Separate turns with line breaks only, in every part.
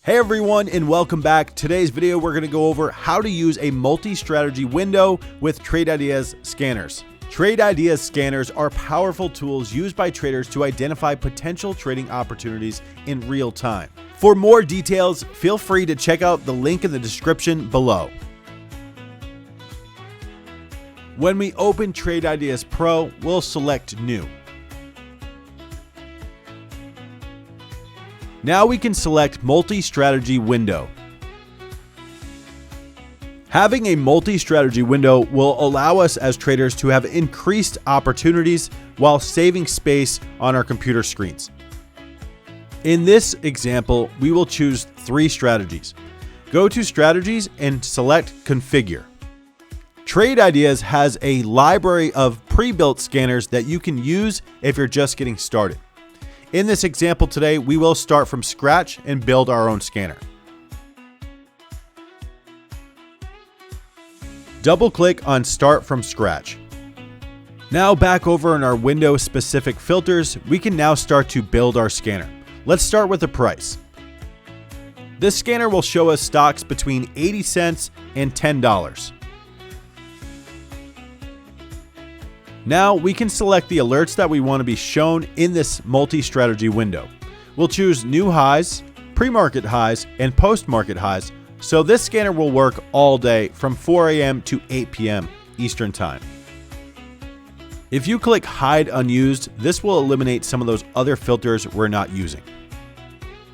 Hey everyone, and welcome back. Today's video, we're going to go over how to use a multi-strategy window with Trade Ideas scanners. Trade Ideas scanners are powerful tools used by traders to identify potential trading opportunities in real time. For more details, feel free to check out the link in the description below. When we open Trade Ideas Pro, we'll select New. Now we can select multi-strategy window. Having a multi-strategy window will allow us as traders to have increased opportunities while saving space on our computer screens. In this example, we will choose 3 strategies. Go to Strategies and select Configure. Trade Ideas has a library of pre-built scanners that you can use if you're just getting started. In this example today, we will start from scratch and build our own scanner. Double-click on Start from Scratch. Now back over in our window-specific filters, we can now start to build our scanner. Let's start with the price. This scanner will show us stocks between 80 cents and $10. Now we can select the alerts that we want to be shown in this multi-strategy window. We'll choose new highs, pre-market highs, and post-market highs, so this scanner will work all day from 4 a.m. to 8 p.m. Eastern Time. If you click Hide Unused, this will eliminate some of those other filters we're not using.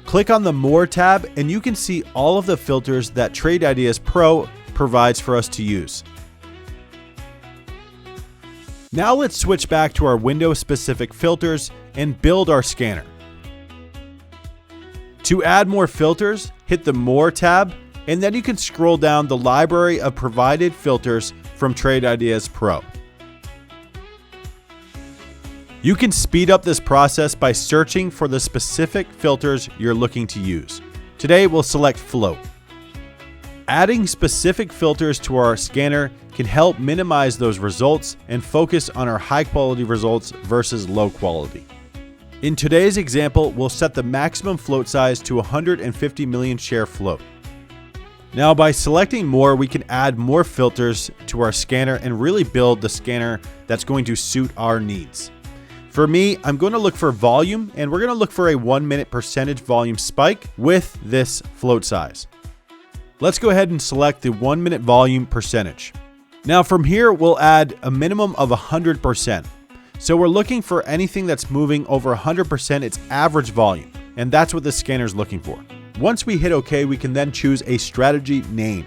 Click on the More tab and you can see all of the filters that Trade Ideas Pro provides for us to use. Now let's switch back to our window-specific filters and build our scanner. To add more filters, hit the More tab, and then you can scroll down the library of provided filters from Trade Ideas Pro. You can speed up this process by searching for the specific filters you're looking to use. Today, we'll select Float. Adding specific filters to our scanner can help minimize those results and focus on our high-quality results versus low quality. In today's example, we'll set the maximum float size to 150 million share float. Now, by selecting more, we can add more filters to our scanner and really build the scanner that's going to suit our needs. For me, I'm going to look for volume, and we're going to look for a 1-minute percentage volume spike with this float size. Let's go ahead and select the 1-minute volume percentage. Now from here, we'll add a minimum of 100%. So we're looking for anything that's moving over 100% its average volume, and that's what the scanner is looking for. Once we hit OK, we can then choose a strategy name.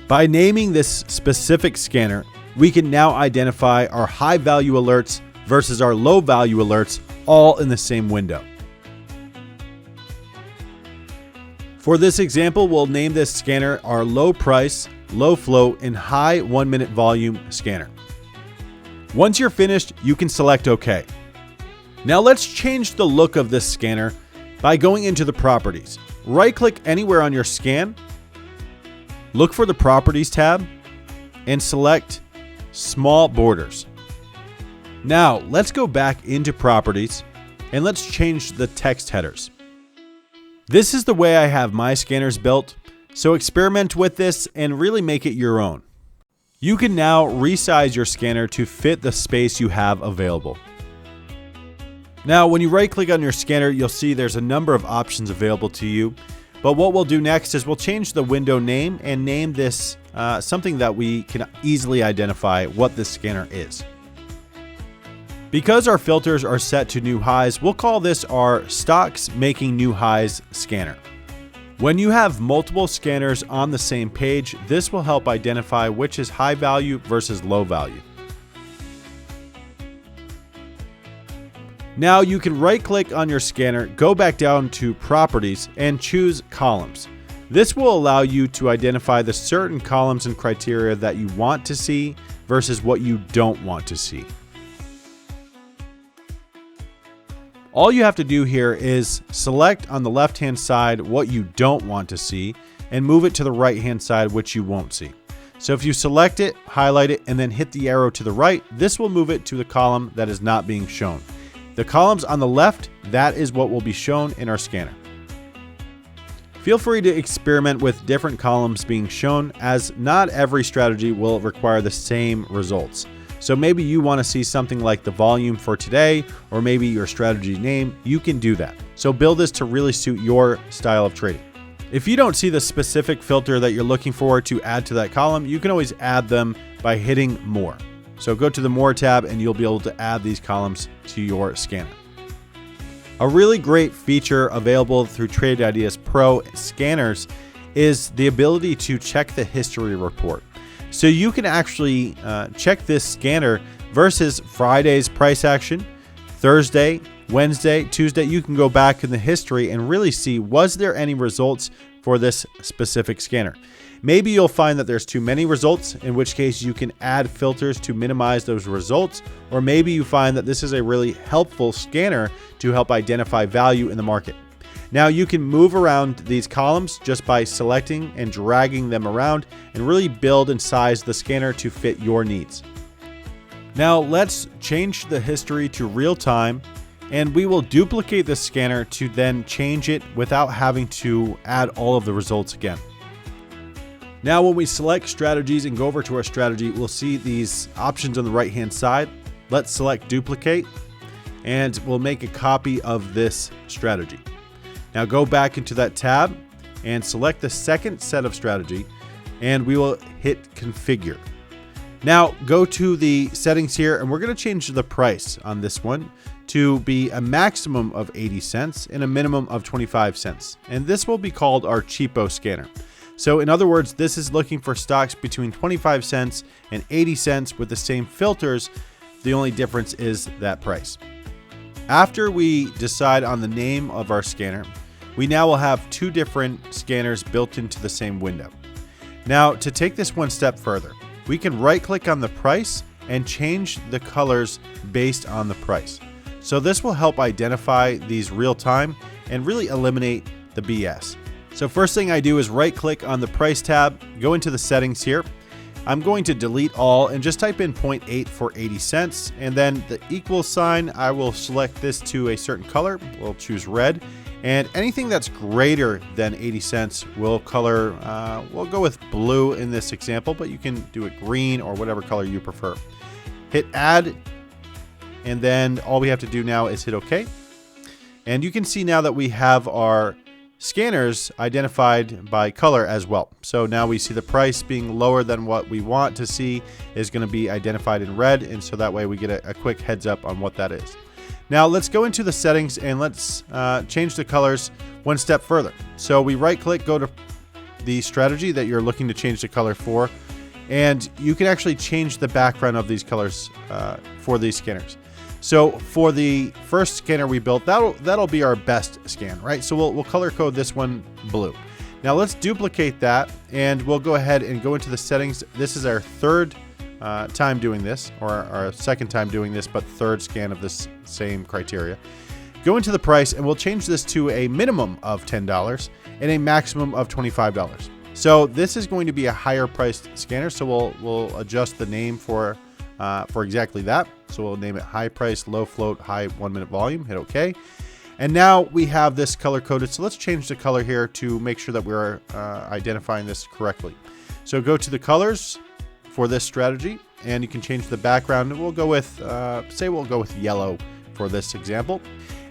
By naming this specific scanner, we can now identify our high value alerts versus our low value alerts all in the same window. For this example, we'll name this scanner our low price, low float, and high 1-minute volume scanner. Once you're finished, you can select OK. Now let's change the look of this scanner by going into the properties. Right-click anywhere on your scan, look for the Properties tab, and select Small Borders. Now let's go back into Properties and let's change the text headers. This is the way I have my scanners built, so experiment with this and really make it your own. You can now resize your scanner to fit the space you have available. Now, when you right-click on your scanner, you'll see there's a number of options available to you, but what we'll do next is we'll change the window name and name this something that we can easily identify what this scanner is. Because our filters are set to new highs, we'll call this our Stocks Making New Highs scanner. When you have multiple scanners on the same page, this will help identify which is high value versus low value. Now you can right-click on your scanner, go back down to Properties, and choose Columns. This will allow you to identify the certain columns and criteria that you want to see versus what you don't want to see. All you have to do here is select on the left-hand side what you don't want to see and move it to the right-hand side, which you won't see. So if you select it, highlight it, and then hit the arrow to the right, this will move it to the column that is not being shown. The columns on the left, that is what will be shown in our scanner. Feel free to experiment with different columns being shown, as not every strategy will require the same results. So maybe you want to see something like the volume for today, or maybe your strategy name. You can do that. So build this to really suit your style of trading. If you don't see the specific filter that you're looking for to add to that column, you can always add them by hitting More. So go to the More tab and you'll be able to add these columns to your scanner. A really great feature available through Trade Ideas Pro scanners is the ability to check the history report. So you can actually check this scanner versus Friday's price action, Thursday, Wednesday, Tuesday. You can go back in the history and really see, was there any results for this specific scanner? Maybe you'll find that there's too many results, in which case you can add filters to minimize those results. Or maybe you find that this is a really helpful scanner to help identify value in the market. Now you can move around these columns just by selecting and dragging them around and really build and size the scanner to fit your needs. Now let's change the history to real time, and we will duplicate the scanner to then change it without having to add all of the results again. Now, when we select strategies and go over to our strategy, we'll see these options on the right-hand side. Let's select duplicate, and we'll make a copy of this strategy. Now go back into that tab and select the second set of strategy, and we will hit configure. Now go to the settings here, and we're going to change the price on this one to be a maximum of 80 cents and a minimum of 25 cents. And this will be called our cheapo scanner. So in other words, this is looking for stocks between 25 cents and 80 cents with the same filters. The only difference is that price. After we decide on the name of our scanner, we now will have two different scanners built into the same window. Now, to take this one step further, we can right-click on the price and change the colors based on the price. So this will help identify these real time and really eliminate the BS. So first thing I do is right-click on the price tab, go into the settings here. I'm going to delete all and just type in 0.8 for 80 cents. And then the equal sign, I will select this to a certain color. We'll choose red. And anything that's greater than 80 cents will color, we'll go with blue in this example, but you can do it green or whatever color you prefer. Hit add, and then all we have to do now is hit OK. And you can see now that we have our scanners identified by color as well. So now we see the price being lower than what we want to see is going to be identified in red, and so that way we get a quick heads up on what that is. Now let's go into the settings and let's change the colors one step further. So we right click, go to the strategy that you're looking to change the color for, and you can actually change the background of these colors for these scanners. So for the first scanner we built, that'll be our best scan, right? So we'll color code this one blue. Now let's duplicate that, and we'll go ahead and go into the settings. This is our third time doing this, or our second time doing this, but third scan of this same criteria. Go into the price, and we'll change this to a minimum of $10 and a maximum of $25. So this is going to be a higher priced scanner, so we'll adjust the name for exactly that. So we'll name it high price, low float, high 1 minute volume, hit OK. And now we have this color coded. So let's change the color here to make sure that we're identifying this correctly. So go to the colors for this strategy, and you can change the background. We'll go with, say we'll go with yellow for this example.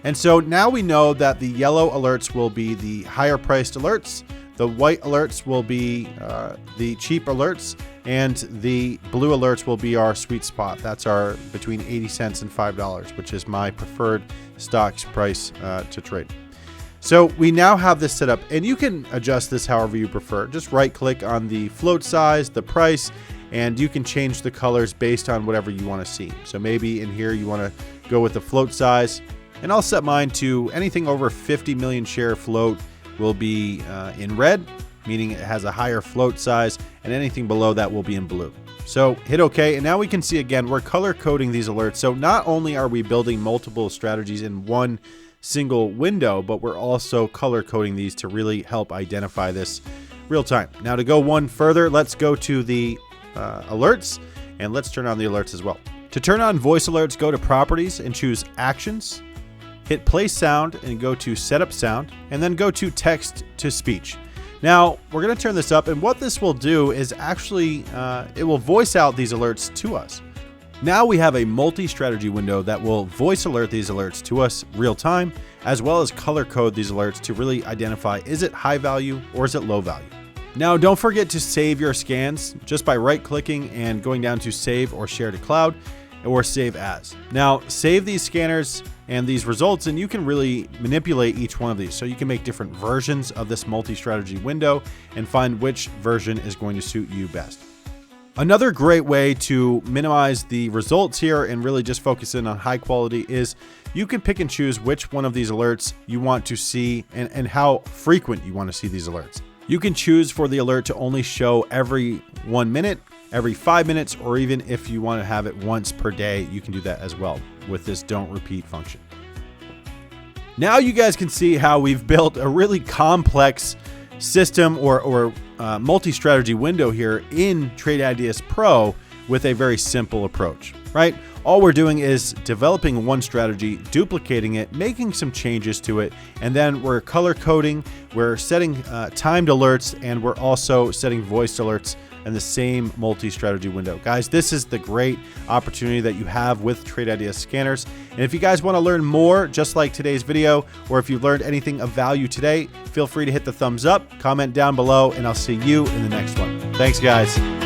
And so now we know that the yellow alerts will be the higher priced alerts. The white alerts will be the cheap alerts, and the blue alerts will be our sweet spot. That's our between 80 cents and $5, which is my preferred stocks price to trade. So we now have this set up, and you can adjust this however you prefer. Just right click on the float size, the price, and you can change the colors based on whatever you want to see. So maybe in here you want to go with the float size, and I'll set mine to anything over 50 million share float will be in red, meaning it has a higher float size, and anything below that will be in blue. So hit OK, and now we can see again, we're color coding these alerts. So not only are we building multiple strategies in one single window, but we're also color coding these to really help identify this real time. Now to go one further, let's go to the alerts, and let's turn on the alerts as well. To turn on voice alerts, go to Properties and choose Actions. Hit Play Sound and go to Setup Sound, and then go to Text to Speech. Now, we're going to turn this up, and what this will do is actually, it will voice out these alerts to us. Now we have a multi-strategy window that will voice alert these alerts to us real time, as well as color code these alerts to really identify, is it high value or is it low value? Now, don't forget to save your scans just by right-clicking and going down to Save or Share to Cloud or Save As. Now, save these scanners and these results, and you can really manipulate each one of these. So you can make different versions of this multi-strategy window and find which version is going to suit you best. Another great way to minimize the results here and really just focus in on high quality is you can pick and choose which one of these alerts you want to see and how frequent you want to see these alerts. You can choose for the alert to only show every 1 minute, every 5 minutes, or even if you want to have it once per day, you can do that as well with this don't repeat function. Now you guys can see how we've built a really complex system or multi-strategy window here in Trade Ideas Pro with a very simple approach, right? All we're doing is developing one strategy, duplicating it, making some changes to it, and then we're color coding, we're setting timed alerts, and we're also setting voice alerts in the same multi-strategy window. Guys, this is the great opportunity that you have with Trade Ideas scanners. And if you guys want to learn more, just like today's video, or if you've learned anything of value today, feel free to hit the thumbs up, comment down below, and I'll see you in the next one. Thanks, guys.